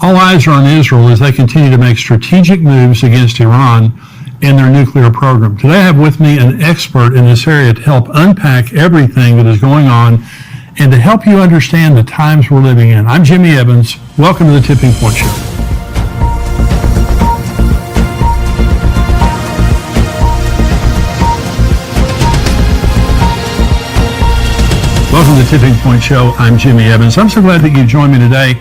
All eyes are on Israel as they continue to make strategic moves against Iran and their nuclear program. Today I have with me an expert in this area to help unpack everything that is going on and to help you understand the times we're living in. I'm Jimmy Evans. Welcome to the Tipping Point Show. Welcome to the Tipping Point Show. I'm Jimmy Evans. I'm so glad that you joined me today.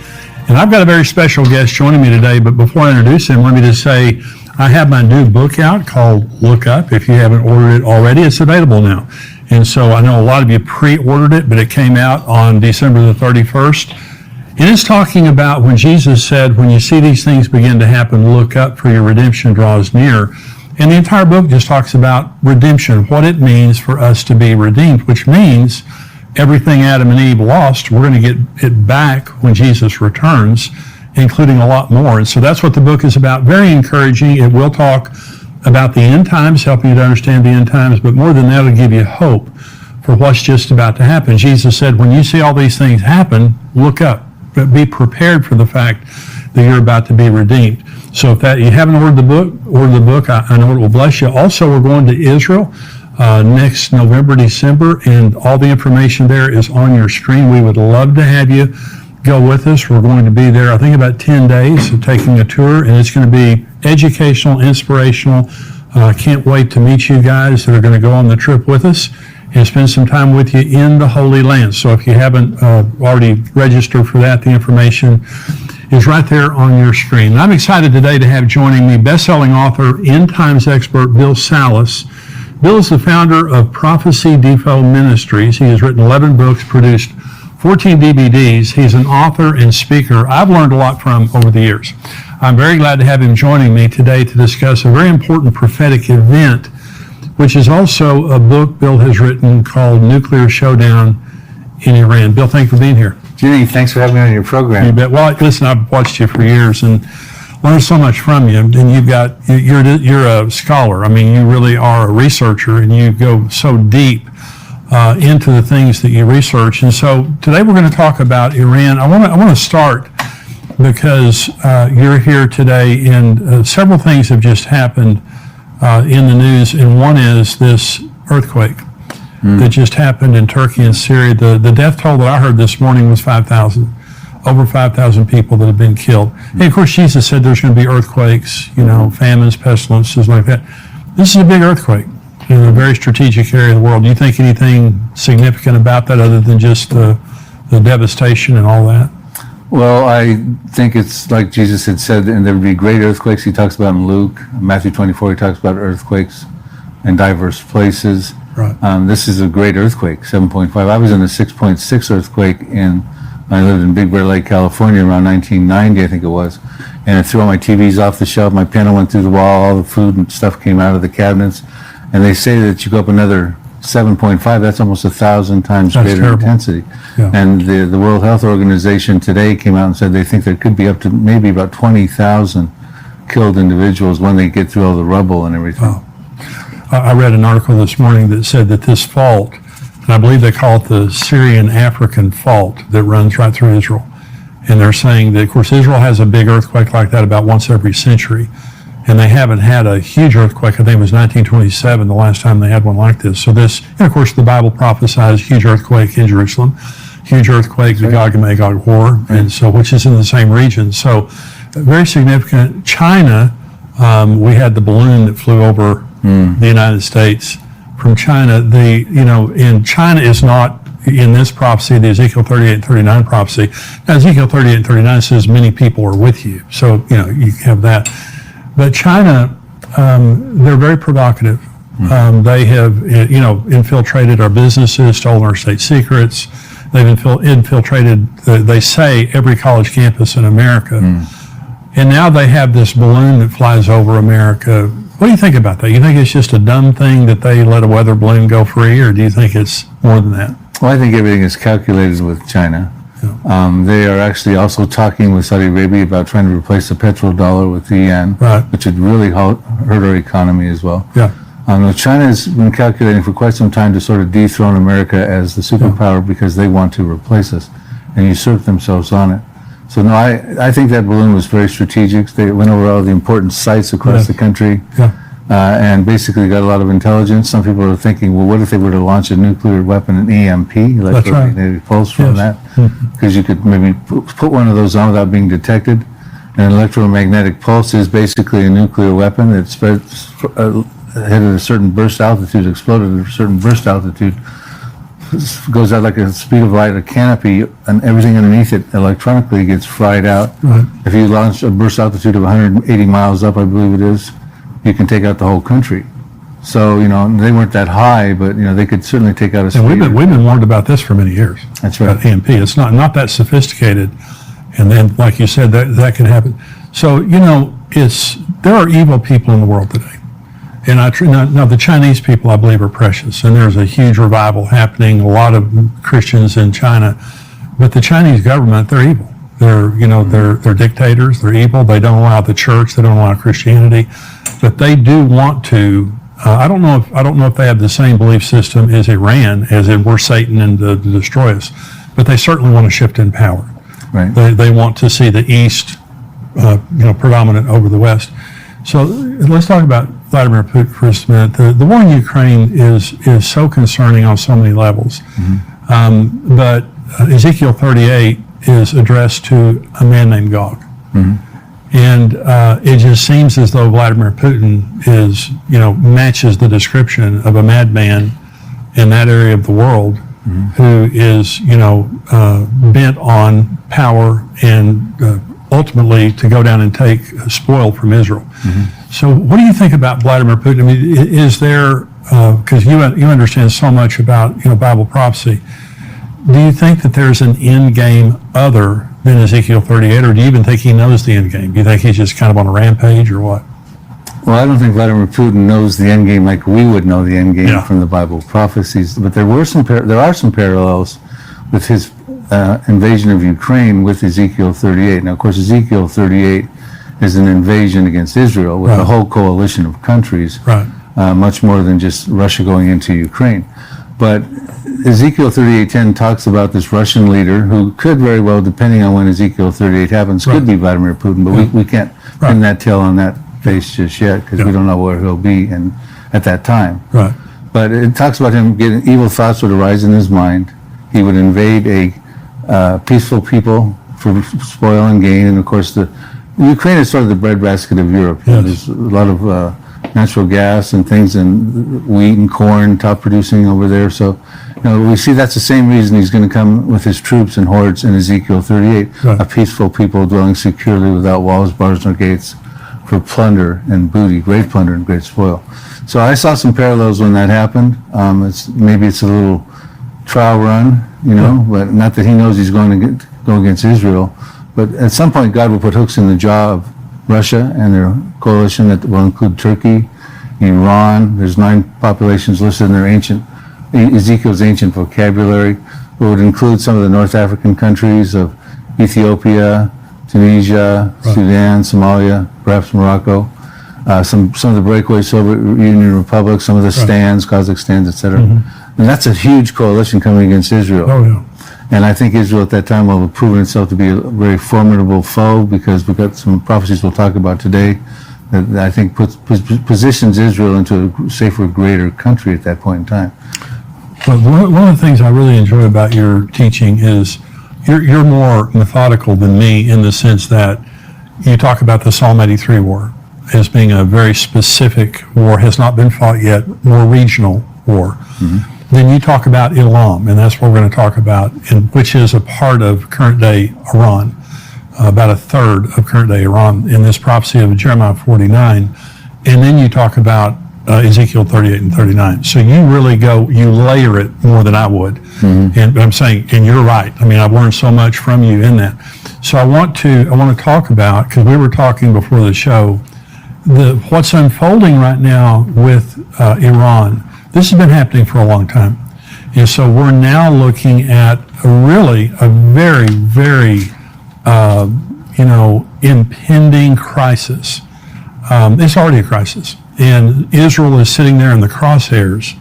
And I've got a very special guest joining me today, but before I introduce him, let me just say I have my new book out called Look Up. If you haven't ordered it already, it's available now. And so I know a lot of you pre-ordered it, but it came out on December the 31st. And it's talking about when Jesus said, when you see these things begin to happen, look up, for your redemption draws near. And the entire book just talks about redemption, what it means for us to be redeemed, which means everything Adam and Eve lost, we're going to get it back when Jesus returns, including a lot more. And so that's what the book is about. Very encouraging. It will talk about the end times, helping you to understand the end times, but more than that, it'll give you hope for what's just about to happen. Jesus said, when you see all these things happen, look up, but be prepared for the fact that you're about to be redeemed. So if that you haven't ordered the book, I know it will bless you. Also, we're going to Israel next November, December, and all the information there is on your screen. We would love to have you go with us. We're going to be there, I think, about 10 days of taking a tour, and it's going to be educational, inspirational. I can't wait to meet you guys that are going to go on the trip with us and spend some time with you in the Holy Land. So if you haven't already registered for that, the information is right there on your screen. And I'm excited today to have joining me best-selling author, end times expert, Bill Salus. Bill is the founder of Prophecy Depot Ministries. He has written 11 books, produced 14 DVDs. He's an author and speaker I've learned a lot from over the years. I'm very glad to have him joining me today to discuss a very important prophetic event, which is also a book Bill has written called Nuclear Showdown in Iran. Bill, thanks for being here. Jimmy, thanks for having me on your program. You bet. Well, listen, I've watched you for years and learned so much from you, and you're a scholar. I mean, you really are a researcher, and you go so deep into the things that you research. And so today we're going to talk about Iran. I want to start because you're here today, and several things have just happened in the news, and one is this earthquake that just happened in Turkey and Syria. The death toll that I heard this morning was 5,000. Over 5,000 people that have been killed. And of course, Jesus said there's going to be earthquakes, famines, pestilences like that. This is a big earthquake in a very strategic area of the world. Do you think anything significant about that other than just the devastation and all that? Well, I think it's like Jesus had said, and there would be great earthquakes. He talks about in Luke. Matthew 24, he talks about earthquakes in diverse places. Right. This is a great earthquake, 7.5. I was in a 6.6 earthquake I lived in Big Bear Lake, California around 1990, I think it was. And it threw all my TVs off the shelf. My piano went through the wall. All the food and stuff came out of the cabinets. And they say that you go up another 7.5, that's almost 1,000 times That's greater terrible. intensity. Yeah. And the World Health Organization today came out and said they think there could be up to maybe about 20,000 killed individuals when they get through all the rubble and everything. Wow. I read an article this morning that said that this fault, and I believe they call it the Syrian-African fault that runs right through Israel. And they're saying that, of course, Israel has a big earthquake like that about once every century. And they haven't had a huge earthquake. I think it was 1927, the last time they had one like this. So this, and of course, the Bible prophesies huge earthquake in Jerusalem, huge earthquake, the Gog and Magog war, and so, which is in the same region. So very significant. China, we had the balloon that flew over the United States. From China, and China is not in this prophecy, the Ezekiel 38 and 39 prophecy. Now, Ezekiel 38 and 39 says many people are with you. So, you have that. But China, they're very provocative. They have, infiltrated our businesses, stolen our state secrets. They've infiltrated, they say, every college campus in America. And now they have this balloon that flies over America. What do you think about that? You think it's just a dumb thing that they let a weather balloon go free, or do you think it's more than that? Well, I think everything is calculated with China. Yeah. They are actually also talking with Saudi Arabia about trying to replace the petrodollar with the yen, right, which would really hurt our economy as well. Yeah. China has been calculating for quite some time to sort of dethrone America as the superpower because they want to replace us and usurp themselves on it. So no, I think that balloon was very strategic. They went over all the important sites across the country, and basically got a lot of intelligence. Some people are thinking, well, what if they were to launch a nuclear weapon, an EMP, electromagnetic pulse from that? Because you could maybe put one of those on without being detected. And an electromagnetic pulse is basically a nuclear weapon that spreads at a certain burst altitude, exploded at a certain burst altitude, goes out like a speed of light, a canopy, and everything underneath it electronically gets fried out. Right. If you launch a burst altitude of 180 miles up, I believe it is, you can take out the whole country. So, they weren't that high, but, they could certainly take out a speed. And we've been warned about this for many years. That's right. About EMP. It's not that sophisticated. And then, like you said, that can happen. So, there are evil people in the world today. And now the Chinese people, I believe, are precious, and there's a huge revival happening. A lot of Christians in China, but the Chinese government, they're evil. They're dictators. They're evil. They don't allow the church. They don't allow Christianity, but they do want to. I don't know if they have the same belief system as Iran, as in we're Satan and to destroy us, but they certainly want to shift in power. Right. They want to see the East, predominant over the West. So let's talk about Vladimir Putin for just a minute. The war in Ukraine is so concerning on so many levels. But Ezekiel 38 is addressed to a man named Gog. And it just seems as though Vladimir Putin matches the description of a madman in that area of the world who is, bent on power and ultimately to go down and take spoil from Israel. So what do you think about Vladimir Putin? I mean, is there, because you understand so much about Bible prophecy, do you think that there's an end game other than Ezekiel 38, or do you even think he knows the end game? Do you think he's just kind of on a rampage, or what? Well, I don't think Vladimir Putin knows the end game like we would know the end game from the Bible prophecies. But there are some parallels with his invasion of Ukraine with Ezekiel 38. Now, of course, Ezekiel 38 is an invasion against Israel with a whole coalition of countries, much more than just Russia going into Ukraine. But Ezekiel 38:10 talks about this Russian leader who could very well, depending on when Ezekiel 38 happens, could be Vladimir Putin, but we can't pin that tail on that face just yet because we don't know where he'll be at that time. Right. But it talks about him getting evil thoughts would arise in his mind. He would invade a peaceful people for spoil and gain, and of course Ukraine is sort of the breadbasket of Europe. Yes. There's a lot of natural gas and things, and wheat and corn top producing over there. So, we see that's the same reason he's going to come with his troops and hordes in Ezekiel 38, a peaceful people dwelling securely without walls, bars, nor gates, for plunder and booty, great plunder and great spoil. So I saw some parallels when that happened. Maybe it's a little trial run, but not that he knows he's going to go against Israel. But at some point, God will put hooks in the jaw of Russia and their coalition that will include Turkey, Iran. There's 9 populations listed in their Ezekiel's ancient vocabulary. It would include some of the North African countries of Ethiopia, Tunisia, Sudan, Somalia, perhaps Morocco, some of the breakaway Soviet Union republics, some of the stands, Kazakhstan, etc. And that's a huge coalition coming against Israel. Oh, yeah. And I think Israel at that time will have proven itself to be a very formidable foe, because we've got some prophecies we'll talk about today that I think positions Israel into a safer, greater country at that point in time. Well, one of the things I really enjoy about your teaching is you're more methodical than me in the sense that you talk about the Psalm 83 war as being a very specific war, has not been fought yet, more regional war. Then you talk about Elam, and that's what we're going to talk about, which is a part of current-day Iran, about a third of current-day Iran in this prophecy of Jeremiah 49. And then you talk about Ezekiel 38 and 39. So you really you layer it more than I would. And I'm saying, and you're right. I mean, I've learned so much from you in that. So I want to talk about, because we were talking before the show, what's unfolding right now with Iran. This has been happening for a long time. And so we're now looking at a very, very, impending crisis. It's already a crisis. And Israel is sitting there in the crosshairs.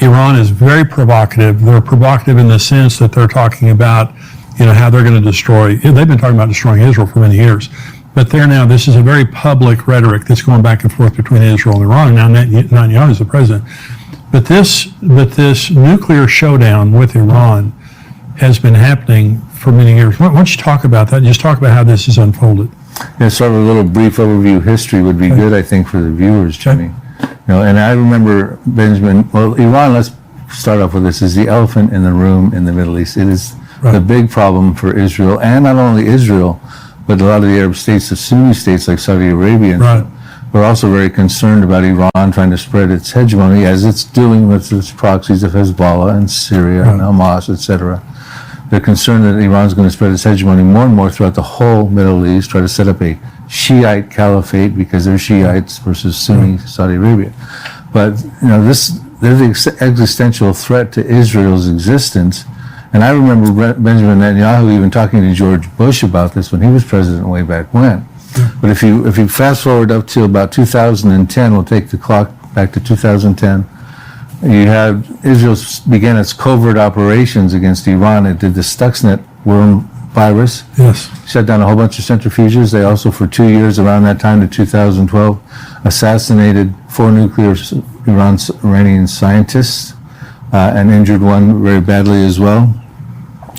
Iran is very provocative. They're provocative in the sense that they're talking about how they're going to destroy. They've been talking about destroying Israel for many years. But this is a very public rhetoric that's going back and forth between Israel and Iran. Now Netanyahu is the president. But this nuclear showdown with Iran has been happening for many years. Why don't you talk about that? Just talk about how this has unfolded. Yeah, sort of a little brief overview of history would be good, I think, for the viewers, Jimmy. And I remember Iran, let's start off with this, is the elephant in the room in the Middle East. It is the big problem for Israel, and not only Israel, but a lot of the Arab states, the Sunni states like Saudi Arabia, are also very concerned about Iran trying to spread its hegemony, as it's doing with its proxies of Hezbollah and Syria and Hamas, etc. They're concerned that Iran's going to spread its hegemony more and more throughout the whole Middle East, try to set up a Shiite caliphate because they're Shiites versus Sunni Saudi Arabia. But there's the existential threat to Israel's existence. And I remember Benjamin Netanyahu even talking to George Bush about this when he was president way back when. But if you fast forward up to about 2010, we'll take the clock back to 2010. You had Israel began its covert operations against Iran. It did the Stuxnet worm virus. Yes. Shut down a whole bunch of centrifuges. They also, for 2 years around that time to 2012, assassinated 4 Iranian scientists and injured one very badly as well.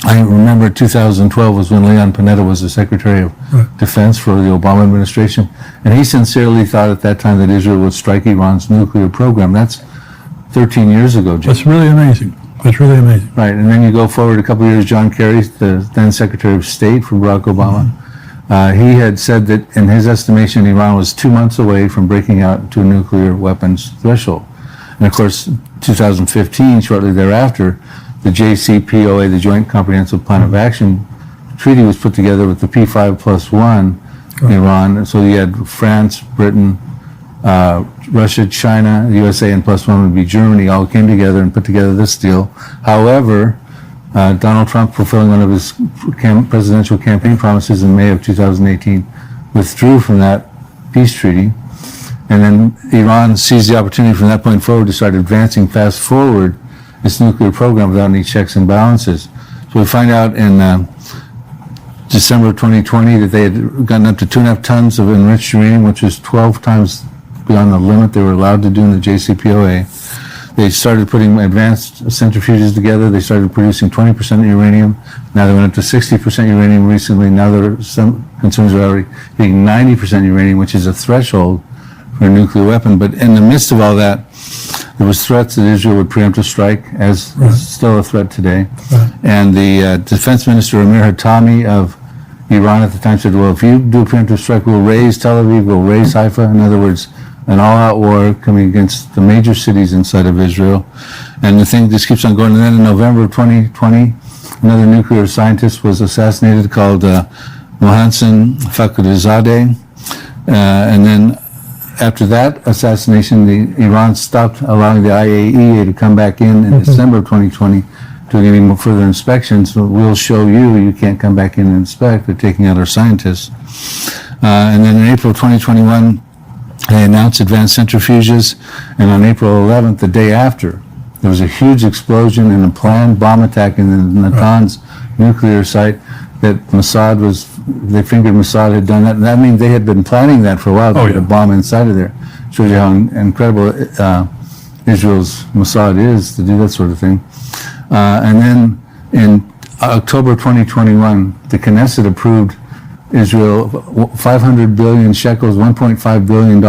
I remember 2012 was when Leon Panetta was the Secretary of Defense for the Obama administration, and he sincerely thought at that time that Israel would strike Iran's nuclear program. That's 13 years ago, Jim. That's really amazing. That's really amazing. Right, and then you go forward a couple of years, John Kerry, the then Secretary of State for Barack Obama, he had said that in his estimation, Iran was 2 months away from breaking out to a nuclear weapons threshold. And of course, 2015, shortly thereafter, the JCPOA, the Joint Comprehensive Plan of Action treaty, was put together with the P5+1 Iran. So you had France, Britain, Russia, China, the USA, and +1 would be Germany, all came together and put together this deal. However, Donald Trump, fulfilling one of his presidential campaign promises in May of 2018, withdrew from that peace treaty. And then Iran seized the opportunity from that point forward to start advancing fast forward its nuclear program without any checks and balances. So we find out in December 2020 that they had gotten up to 2.5 tons of enriched uranium, which was 12 times beyond the limit they were allowed to do in the JCPOA. They started putting advanced centrifuges together. They started producing 20% uranium. Now they went up to 60% uranium recently. Now there are some concerns are already hitting 90% uranium, which is a threshold for a nuclear weapon. But in the midst of all that, there was threats that Israel would preempt a strike, as is still a threat today. And the defense minister, Amir Hatami of Iran at the time, said, well, if you do a preemptive strike, we'll raise Tel Aviv, we'll raise Haifa. In other words, an all-out war coming against the major cities inside of Israel. And the thing just keeps on going. And then in November of 2020, another nuclear scientist was assassinated called Mohsen Fakhrizadeh. And then after that assassination, Iran stopped allowing the IAEA to come back in December of 2020 to any more further inspections. So we'll show you can't come back in and inspect. They're taking out our scientists. And then in April 2021, they announced advanced centrifuges. And on April 11th, the day after, there was a huge explosion and a planned bomb attack in the Natanz nuclear site that they figured Mossad had done that. And that means they had been planning that for a while to get a bomb inside of there. Shows you how incredible Israel's Mossad is to do that sort of thing. And then in October 2021, the Knesset approved Israel 500 billion shekels, $1.5 billion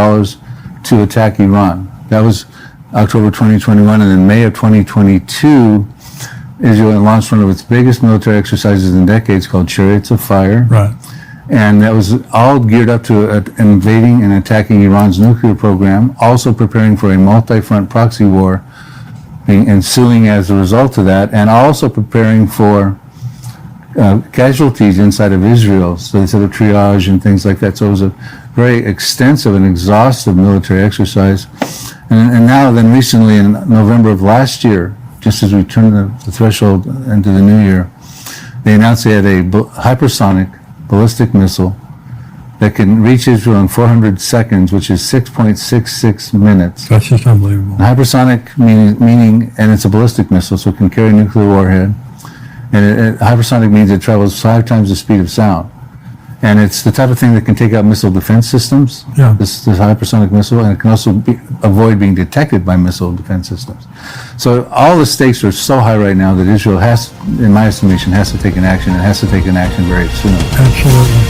to attack Iran. That was October 2021. And in May of 2022, Israel launched one of its biggest military exercises in decades called Chariots of Fire. Right. And that was all geared up to invading and attacking Iran's nuclear program, also preparing for a multi-front proxy war ensuing as a result of that, and also preparing for casualties inside of Israel. So they set up triage and things like that. So it was a very extensive and exhaustive military exercise. And now then recently in November of last year, just as we turned the threshold into the new year, they announced they had a hypersonic ballistic missile that can reach Israel in 400 seconds, which is 6.66 minutes. That's just unbelievable. Hypersonic meaning, and it's a ballistic missile, so it can carry a nuclear warhead. And hypersonic means it travels 5 times the speed of sound. And it's the type of thing that can take out missile defense systems, Yeah. this hypersonic missile, and it can also avoid being detected by missile defense systems. So all the stakes are so high right now that Israel has, in my estimation, has to take an action, and has to take an action very soon. Absolutely.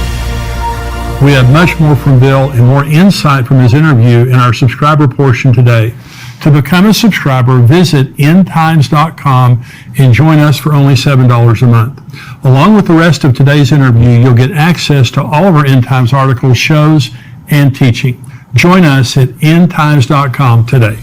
We have much more from Bill and more insight from his interview in our subscriber portion today. To become a subscriber, visit endtimes.com and join us for only $7 a month. Along with the rest of today's interview, you'll get access to all of our End Times articles, shows, and teaching. Join us at endtimes.com today.